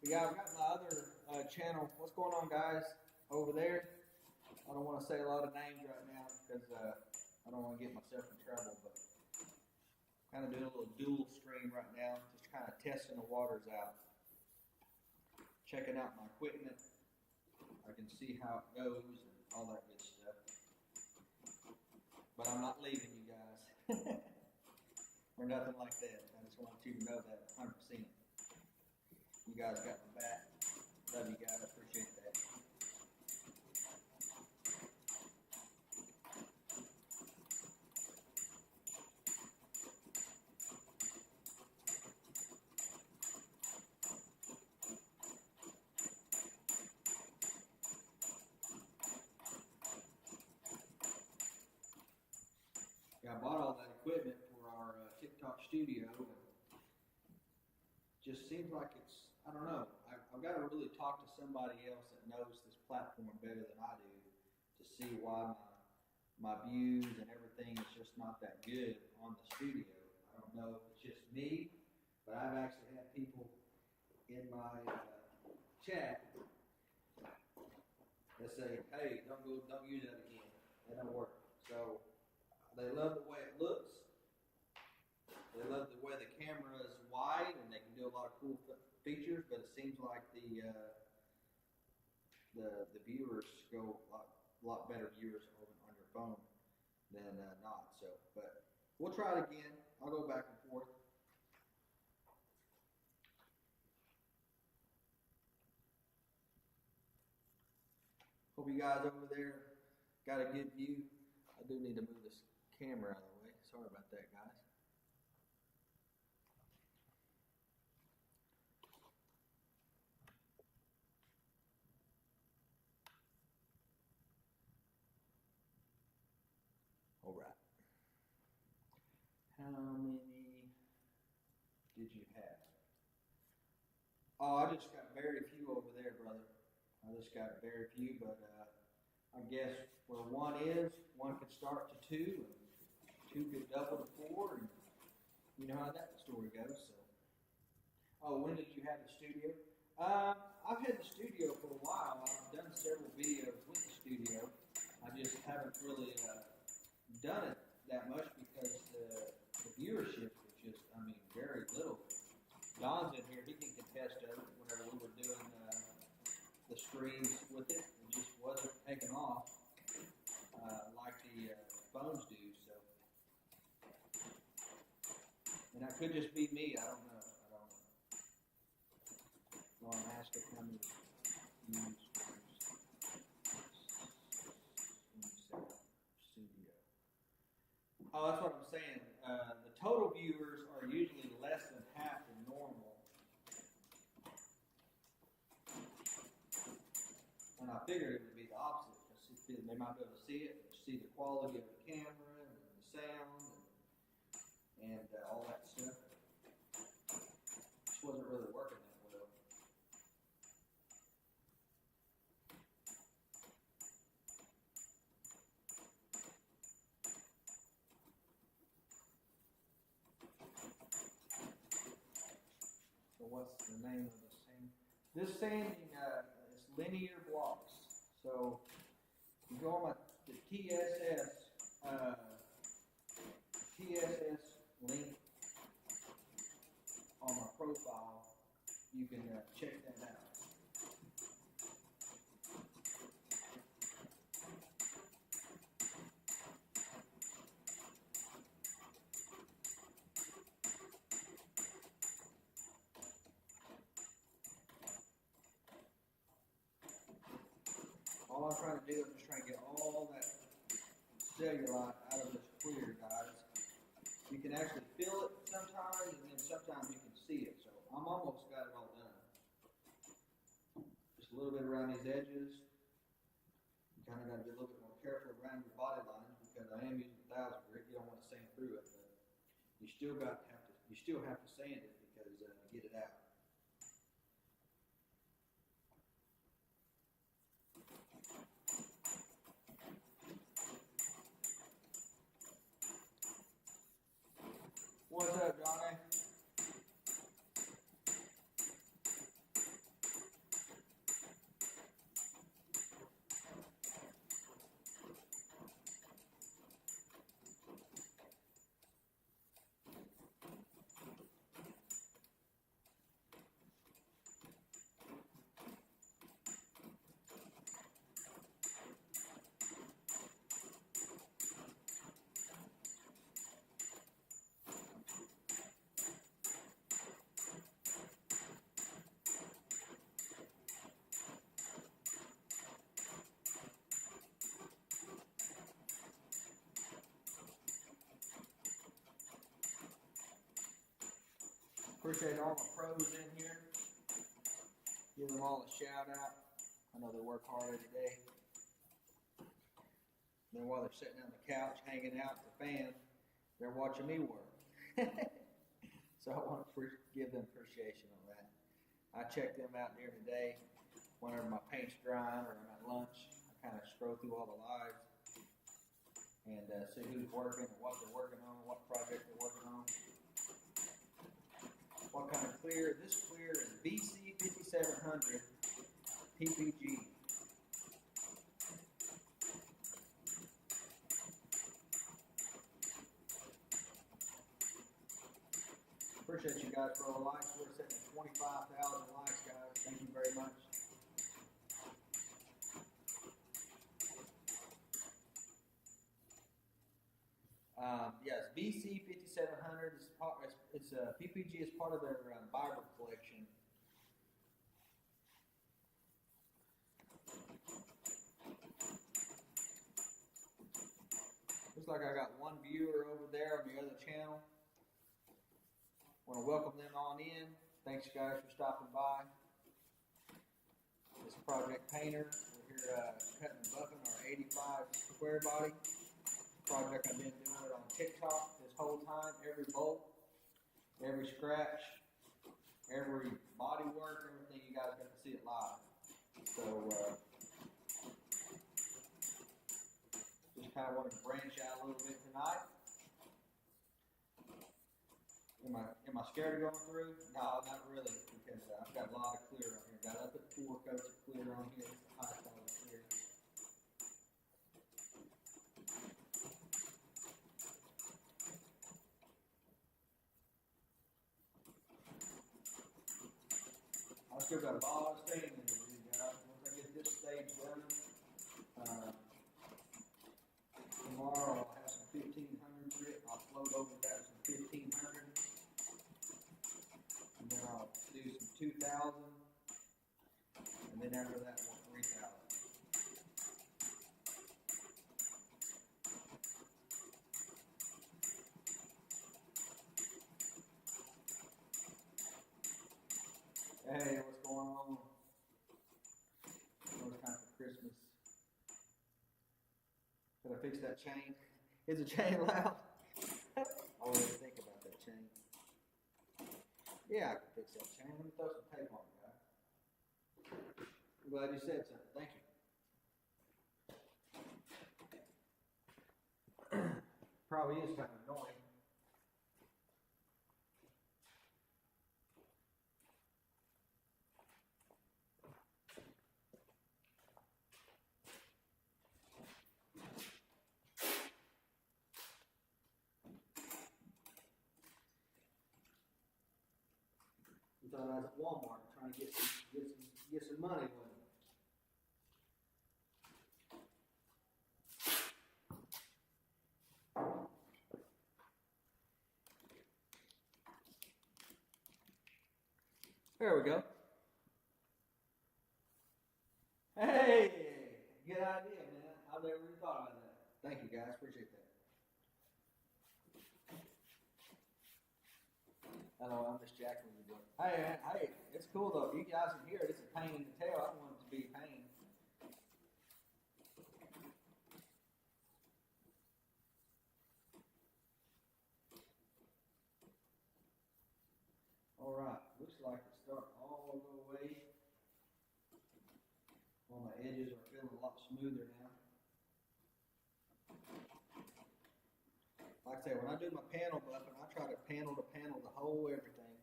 Yeah, I've got my other channel. What's going on, guys? Over there. I don't want to say a lot of names right now because I don't want to get myself in trouble, but kind of doing a little dual stream right now, just kind of testing the waters out, checking out my equipment. I can see how it goes and all that good stuff. But I'm not leaving you guys or nothing like that. I just want you to know that 100%. You guys got my back. Love you guys. Appreciate that. Yeah, I bought all that equipment for our TikTok studio. And just seems like it's, I don't know. I've got to really talk to somebody else that knows this platform better than I do to see why my views and everything is just not that good on the studio. I don't know if it's just me, but I've actually had people in my chat that say, "Hey, don't use that again. It don't work." So they love the way it looks. They love the way the camera is wide and they can do a lot of cool features, but it seems like the viewers go a lot better viewers on your phone than not. So, but we'll try it again. I'll go back and forth. Hope you guys over there got a good view. I do need to move this camera out of the way. Sorry about that, guys. All right. How many did you have? Oh, I just got very few over there, brother. I just got very few, but I guess where one is, one could start to two, and two could double to four, and you know how that story goes. So, oh, when did you have the studio? I've had the studio for a while. I've done several videos with the studio. I just haven't really done it that much because the viewership was just, I mean, very little. Don's in here, he can contest of it whenever we were doing the streams with it. It just wasn't taking off like the phones do. So, and that could just be me. I don't know. So I'm asking how many views studio. Oh, that's what I'm saying. The total viewers are usually less than half the normal. And I figured it would be the opposite because they might be able to see it, see the quality of the camera and the sound and all that stuff. Just wasn't really working that well. So what's the name of the sanding? This sanding is linear blocks. So you go on the TSS link on my profile. You can check that out. All I'm trying to do is just try to get all that cellulite out of this clear. actually feel it sometimes, and then sometimes you can see it. So I'm almost got it all done. Just a little bit around these edges. You kind of got to be a little bit more careful around your body lines because I am using 1,000 grit. You don't want to sand through it, but you still have to sand it because to get it out. What's up, Johnny? Appreciate all my pros in here. Give them all a shout out. I know they work hard every day. Then while they're sitting on the couch hanging out with the fan, they're watching me work. So I want to give them appreciation on that. I check them out during the day. Whenever my paint's drying or I'm at lunch, I kind of scroll through all the lives and see who's working, what they're working on, what project they're working on. What kind of clear? This clear is BC 5700 PPG. Appreciate you guys for all the likes. We're sitting at 25,000 likes, guys. Thank you very much. Yes, BC 5700 is it's PPG is part of their Bible collection. Looks like I got one viewer over there on the other channel. Want to welcome them on in. Thanks, guys, for stopping by. This Project Painter. We're here cutting and buffing our 85 square body. Project I've been doing it on TikTok this whole time. Every bolt, every scratch, every body work, everything, you guys got to see it live. So just kind of wanted to branch out a little bit tonight. Am I scared of going through? No, not really, because I've got a lot of clear on here. Got up at 4 coats of clear on here. It's the high quality clear. I still got a lot of staining to do, guys. Once I get this stage done, tomorrow I'll have some 1500 grit. I'll float over that some 1500. And then I'll do some 2000. And then after that, 3,000. Hey, what's going on? It's time for Christmas. Did I fix that chain? Is the chain loud? I always think about that chain. Yeah, I can fix that chain. Let me throw some tape on it, guys. I'm glad you said something. Thank you. Probably is kind of annoying. I thought I was at Walmart trying to get some money with it. There we go. Hey, good idea, man. I never even thought about that. Thank you, guys. Appreciate that. know, I'm just jacking with you, but hey, man, hey, it's cool though. If you guys can hear it, it's a pain in the tail. I don't want it to be a pain. All right, looks like it's starting all the way. All my edges are feeling a lot smoother now. Like I say, when I do my panel buffing, I try to panel the whole everything,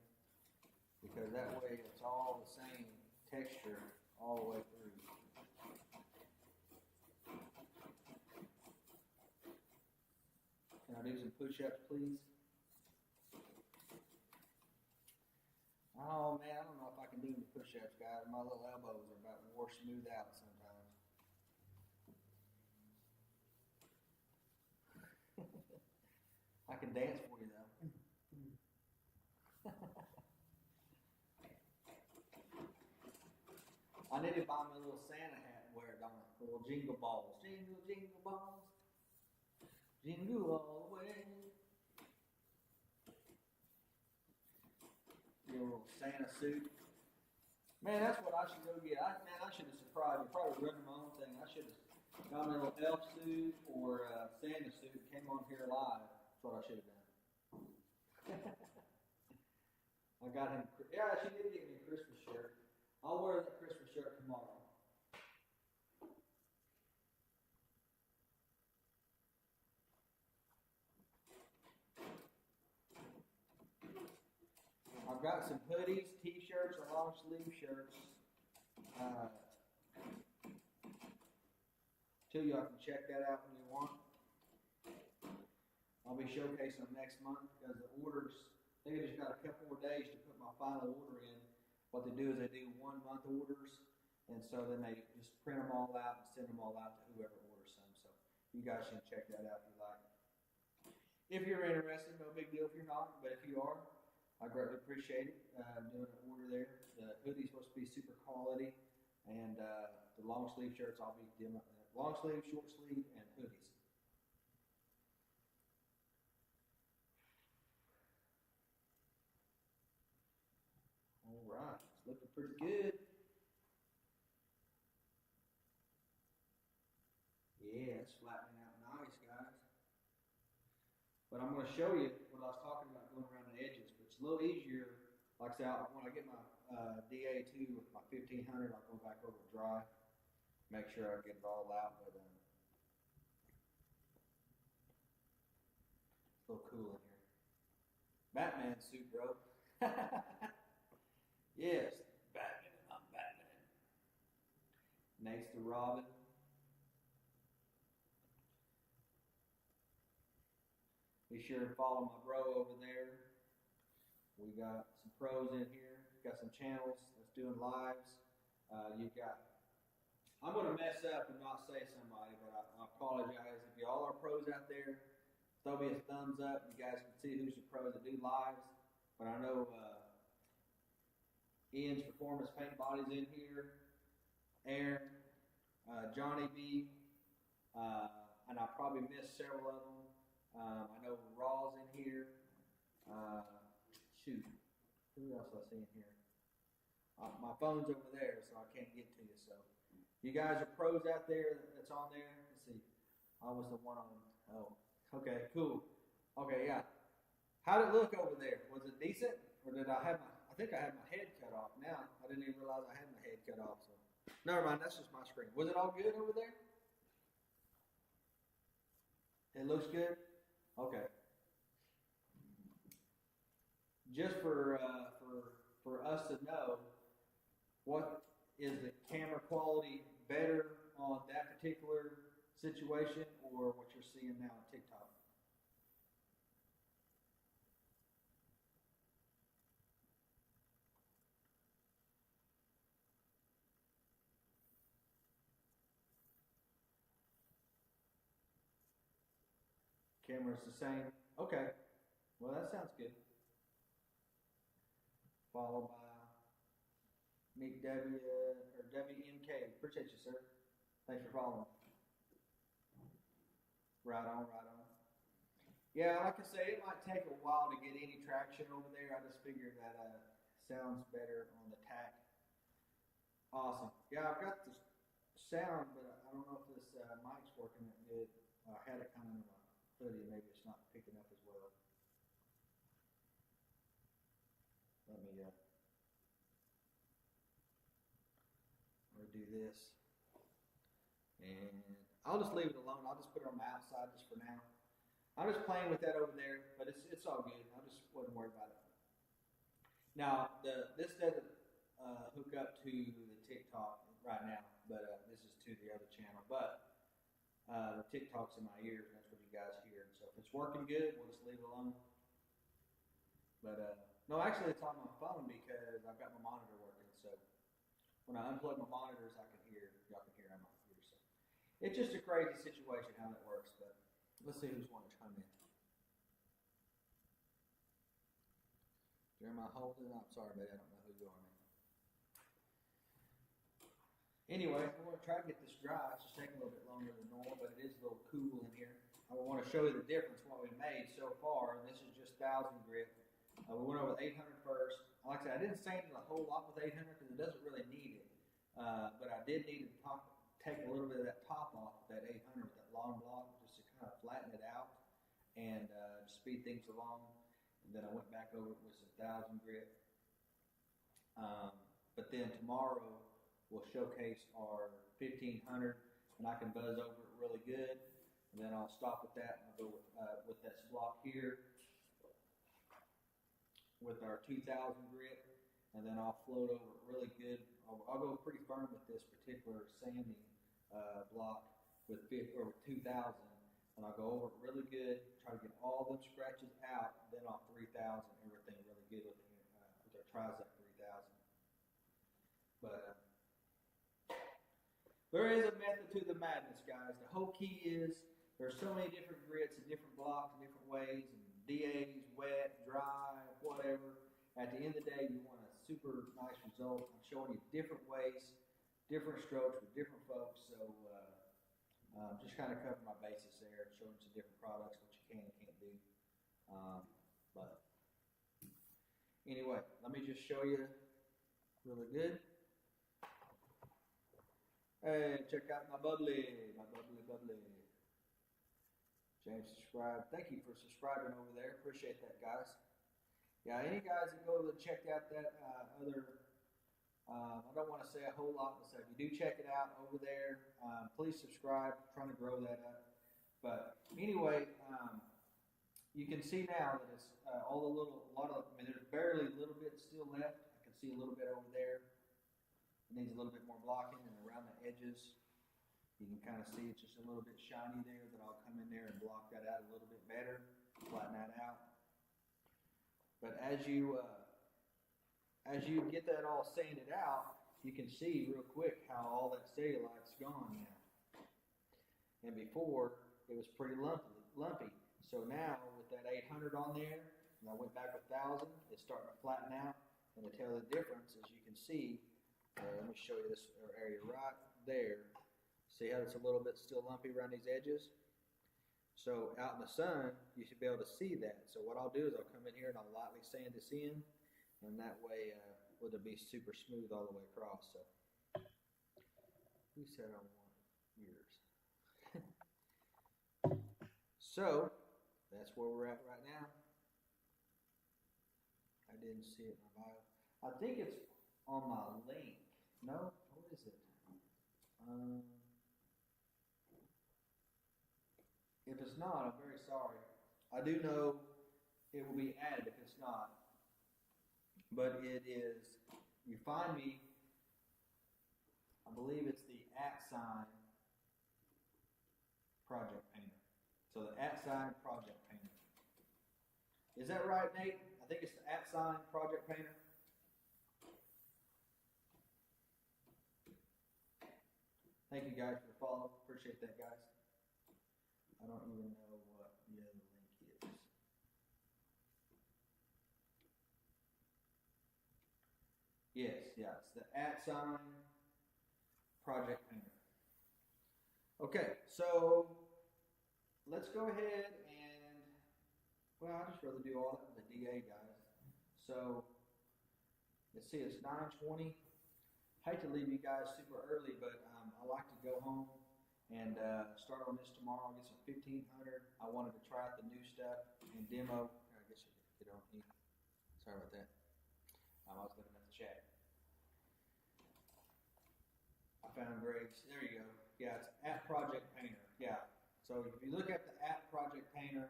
because that way it's all the same texture all the way through. Can I do some push-ups, please? Oh man, I don't know if I can do any push-ups, guys. My little elbows are about wore smooth out sometimes. I can dance for you though. I need to buy me a little Santa hat and wear it on it. Little jingle balls. Jingle, jingle balls. Jingle all the way. Your little Santa suit. Man, that's what I should go get. I should have surprised you. Probably running my own thing. I should have got me a little elf suit or a Santa suit and came on here live. That's what I should have done. I got him. Yeah, she did get me a Christmas shirt. I'll wear that Christmas shirt tomorrow. I've got some hoodies, t-shirts, and long sleeve shirts. Too, y'all can check that out when you want. I'll be showcasing them next month because the orders, I think I just got a couple more days to put my final order in. What they do is they do 1 month orders, and so then they just print them all out and send them all out to whoever orders them. So you guys should check that out if you like. If you're interested, no big deal if you're not, but if you are, I greatly appreciate it. Doing an order there. The hoodie's supposed to be super quality, and the long sleeve shirts I'll be doing long sleeve, short sleeve, and hoodies. All right, it's looking pretty good. Yeah, it's flattening out nice, guys. But I'm going to show you what I was talking about going around the edges. But it's a little easier. Like I said, when I get my DA2 with my 1500, I'll go back over dry, make sure I get it all out. But it's a little cool in here. Batman suit, bro. Yes, Batman. I'm Batman. Next to Robin. Be sure to follow my bro over there. We got some pros in here. Got some channels that's doing lives. You've got. I'm going to mess up and not say somebody, but I apologize. If y'all are pros out there, throw me a thumbs up. You guys can see who's the pros that do lives. But I know Ian's Performance Paint Body's in here. Aaron, Johnny B, and I probably missed several of them. I know Raw's in here. Shoot, who else I see in here? My phone's over there, so I can't get to you. So, you guys are pros out there that's on there. Let's see. I was the one on. Oh, okay, cool. Okay, yeah. How did it look over there? Was it decent, or did I have my? I think I had my head cut off. Now I didn't even realize I had my head cut off. So, never mind. That's just my screen. Was it all good over there? It looks good. Okay. Just for us to know, what is the camera quality better on that particular situation or what you're seeing now on TikTok? Camera's the same. Okay. Well, that sounds good. Followed by Meet W or WMK. Appreciate you, sir. Thanks for following. Right on, right on. Yeah, like I say, it might take a while to get any traction over there. I just figured that sounds better on the tack. Awesome. Yeah, I've got the sound, but I don't know if this mic's working that good. I had it kind of in my hoodie. Maybe it's not picking up as well. Let me redo this. And I'll just leave it alone. I'll just put it on my outside just for now. I'm just playing with that over there, but it's all good. I just wasn't worried about it. Now, this doesn't hook up to the TikTok right now, but this is to the other channel. But the TikTok's in my ears, and that's what you guys hear. So if it's working good, we'll just leave it alone. But no, actually, it's on my phone because I've got my monitor working. So when I unplug my monitors, I can hear. Y'all can hear on my ears. So it's just a crazy situation how that works. But let's see who's wanting to come in. Jeremiah Holden, I'm sorry, but I don't know who you are, man. Anyway, I want to try to get this dry. It's just taking a little bit longer than normal, but it is a little cool in here. I want to show you the difference what we made so far. This is just 1,000 grit. We went over with 800 first. Like I said, I didn't sand it a whole lot with 800 because it doesn't really need it. But I did need to take a little bit of that top off that 800 with that long block just to kind of flatten it out and speed things along. And then I went back over it with some 1,000 grit. But then tomorrow we'll showcase our 1,500, and I can buzz over it really good. And then I'll stop with that and I'll go with that block here with our 2,000 grit, and then I'll float over it really good. I'll go pretty firm with this particular sanding block with 2,000, and I'll go over it really good, try to get all them scratches out, then I'll 3,000 everything really good with our Trizec 3,000. But there is a method to the madness, guys. The whole key is there's so many different grits and different blocks and different ways, and DAs, wet, dry, whatever. At the end of the day, you want a super nice result. I'm showing you different ways, different strokes with different folks. So just kind of cover my bases there, showing some different products, what you can and can't do. But anyway, let me just show you really good. Hey, check out my bubbly. James subscribe. Thank you for subscribing over there. Appreciate that, guys. Yeah, any guys that go to check out that other, I don't want to say a whole lot, but if you do check it out over there, please subscribe. I'm trying to grow that up. But anyway, you can see now that it's I mean, there's barely a little bit still left. I can see a little bit over there. It needs a little bit more blocking, and around the edges, you can kind of see it's just a little bit shiny there. That I'll come in there and block that out a little bit better, flatten that out. But as you get that all sanded out, you can see real quick how all that cellulite's gone now. And before, it was pretty lumpy. So now, with that 800 on there, and I went back 1,000, it's starting to flatten out. And to tell the difference, as you can see, let me show you this area right there. See how it's a little bit still lumpy around these edges? So out in the sun, you should be able to see that. So what I'll do is I'll come in here and I'll lightly sand this in, and that way it'll be super smooth all the way across. So who said I want yours? So that's where we're at right now. I didn't see it in my bio. I think it's on my link. No? What is it? If it's not, I'm very sorry. I do know it will be added if it's not. But it is, you find me, I believe it's the @ Project Painter. So the @ Project Painter. Is that right, Nate? I think it's the @ Project Painter. Thank you guys for the follow. Appreciate that, guys. I don't even know what the other link is. Yes, it's the @ Project Painter. Okay, so let's go ahead and Well, I just rather do all that with the DA guys. So, let's see, it's 9:20. Hate to leave you guys super early, but I like to go home and start on this tomorrow. Get some 1500. I wanted to try out the new stuff and demo. I guess you don't need. Sorry about that. I was looking at the chat. I found Greg's. There you go. Yeah, it's at Project Painter. Yeah. So if you look at the at Project Painter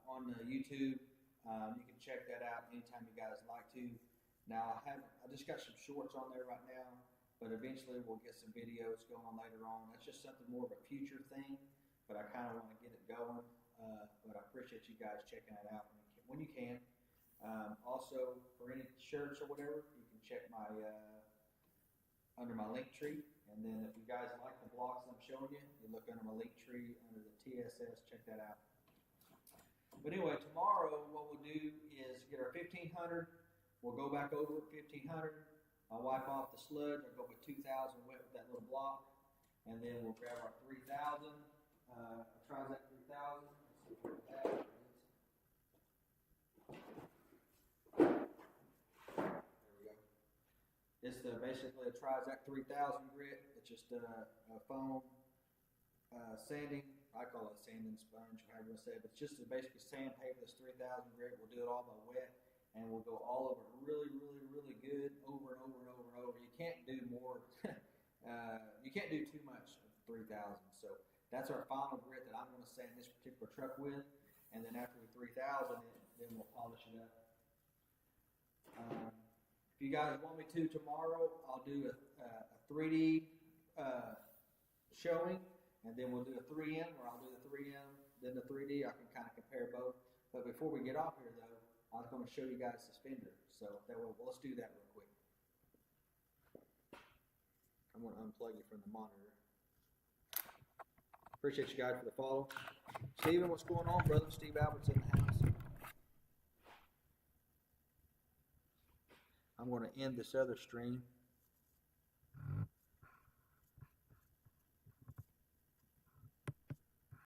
on the YouTube, you can check that out anytime you guys like to. Now I just got some shorts on there right now, but eventually we'll get some videos going later on. That's just something more of a future thing, but I kind of want to get it going. But I appreciate you guys checking that out when you can. Also, for any shirts or whatever, you can check my under my link tree. And then if you guys like the blocks I'm showing you, you look under my link tree under the TSS, check that out. But anyway, tomorrow what we'll do is get our 1500. We'll go back over 1500. I'll wipe off the sludge. I'll go with 2000 wet with that little block. And then we'll grab our 3000. Try that 3000. Let's see what that is. It's basically a Trizac 3000 grit. It's just a foam sanding. I call it a sanding sponge, however you want to say it. But it's just basically sandpaper this 3000 grit. We'll do it all by wet, and we'll go all over it really, really, really good, over and over and over and over. You can't do more. You can't do too much of 3000. So that's our final grit that I'm going to sand this particular truck with. And then after we 3000 it, then we'll polish it up. If you guys want me to tomorrow, I'll do a 3D showing, and then we'll do a 3M, or I'll do the 3M, then the 3D. I can kind of compare both. But before we get off here, though, I was going to show you guys the suspender. So that way, let's do that real quick. I'm going to unplug you from the monitor. Appreciate you guys for the follow. Steven, what's going on, brother? Steve Albert's in the house. I'm going to end this other stream.